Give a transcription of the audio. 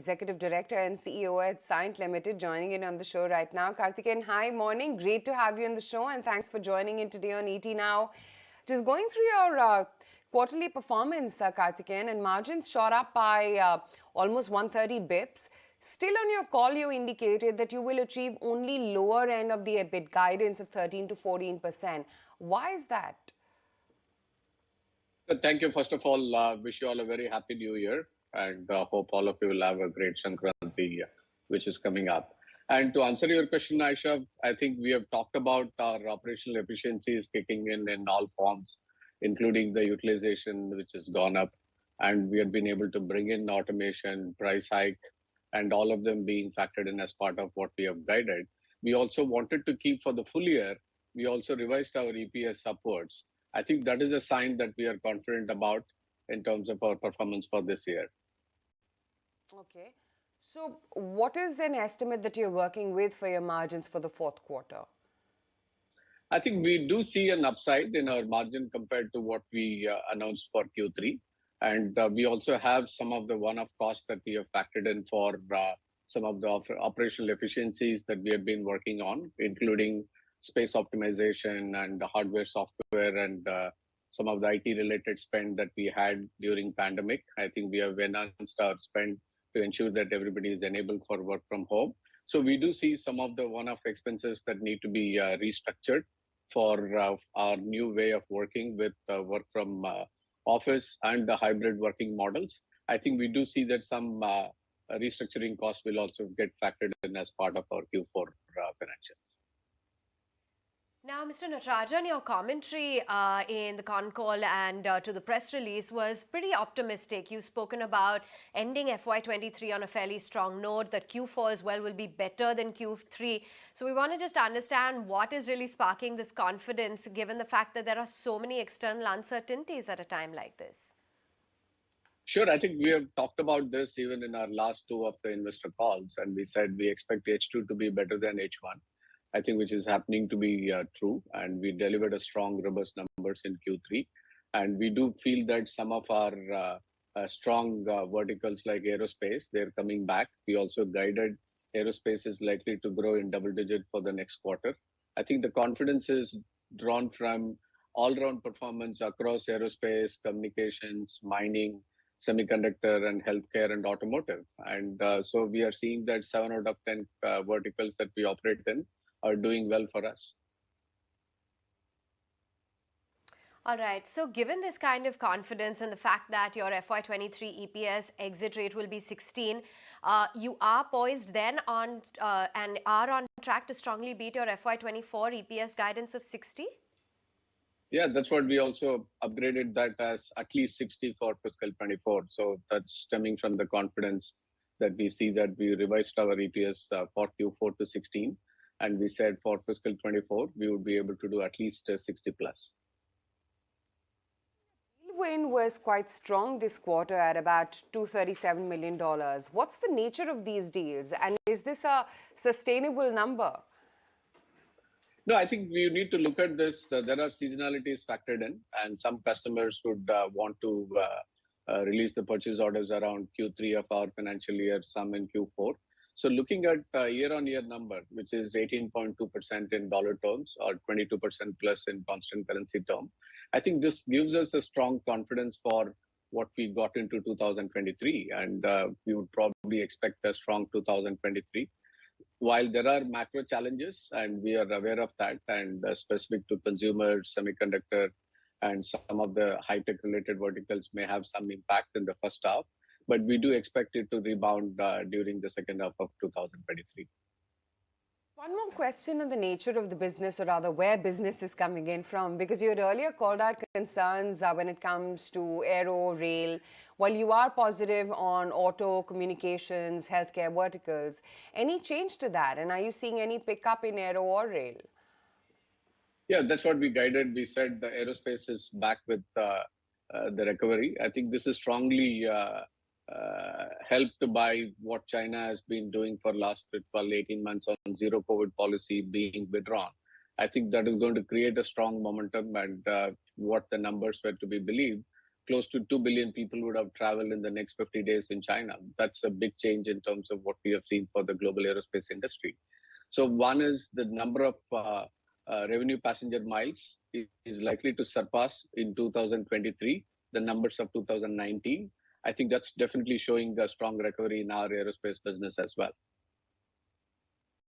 Executive Director and CEO at Cyient Limited, joining in on the show right now. Karthikeyan, hi, morning. Great to have you on the show, and thanks for joining in today on ET Now. Just going through your quarterly performance, Karthikeyan, and margins shot up by almost 130 bips. Still on your call, you indicated that you will achieve only lower end of the EBIT guidance of 13 to 14%. Why is that? Thank you. First of all, wish you all a very happy new year, and hope all of you will have a great Sankranti, which is coming up. And to answer your question, Aisha, I think we have talked about our operational efficiencies kicking in all forms, including the utilization, which has gone up. And we have been able to bring in automation, price hike, and all of them being factored in as part of what we have guided. We also wanted to keep for the full year. We also revised our EPS upwards. I think that is a sign that we are confident about in terms of our performance for this year. Okay. So what is an estimate that you're working with for your margins for the fourth quarter? I think we do see an upside in our margin compared to what we announced for Q3. And we also have some of the one-off costs that we have factored in for some of the operational efficiencies that we have been working on, including space optimization and the hardware, software, and some of the IT-related spend that we had during pandemic. I think we have enhanced our spend to ensure that everybody is enabled for work from home. So we do see some of the one-off expenses that need to be restructured for our new way of working with work from office and the hybrid working models. I think we do see that some restructuring costs will also get factored in as part of our Q4 financials. Now, Mr. Natarajan, your commentary in the con call and to the press release was pretty optimistic. You've spoken about ending FY23 on a fairly strong note, that Q4 as well will be better than Q3. So we want to just understand what is really sparking this confidence, given the fact that there are so many external uncertainties at a time like this. Sure, I think we have talked about this even in our last two of the investor calls, and we said we expect H2 to be better than H1. I think which is happening to be true, and we delivered a strong, robust numbers in Q3. And we do feel that some of our strong verticals like aerospace, they're coming back. We also guided aerospace is likely to grow in double digit for the next quarter. I think the confidence is drawn from all-round performance across aerospace, communications, mining, semiconductor, and healthcare and automotive. And so we are seeing that 7 out of 10 verticals that we operate in are doing well for us. All right. So given this kind of confidence and the fact that your FY23 EPS exit rate will be 16, you are poised then on and are on track to strongly beat your FY24 EPS guidance of 60? Yeah, that's what we also upgraded that as at least 60 for fiscal 24. So that's stemming from the confidence that we see that we revised our EPS for Q4 to 16. And we said for fiscal 24, we would be able to do at least 60 plus. Lil Wayne was quite strong this quarter at about $237 million. What's the nature of these deals? And is this a sustainable number? No, I think we need to look at this. There are seasonalities factored in, and some customers would want to release the purchase orders around Q3 of our financial year, some in Q4. So looking at year-on-year number, which is 18.2% in dollar terms or 22% plus in constant currency term, I think this gives us a strong confidence for what we got into 2023. And we would probably expect a strong 2023. While there are macro challenges, and we are aware of that, and specific to consumers, semiconductor, and some of the high-tech related verticals may have some impact in the first half, but we do expect it to rebound during the second half of 2023. One more question on the nature of the business, or rather where business is coming in from, because you had earlier called out concerns when it comes to Aero Rail. While you are positive on auto, communications, healthcare verticals, any change to that? And are you seeing any pickup in Aero or Rail? Yeah, that's what we guided. We said the aerospace is back with the recovery. I think this is strongly helped by what China has been doing for last 12, 18 months on zero COVID policy being withdrawn. I think that is going to create a strong momentum, and what the numbers were to be believed, close to 2 billion people would have traveled in the next 50 days in China. That's a big change in terms of what we have seen for the global aerospace industry. So one is the number of revenue passenger miles is likely to surpass in 2023 the numbers of 2019. I think that's definitely showing a strong recovery in our aerospace business as well.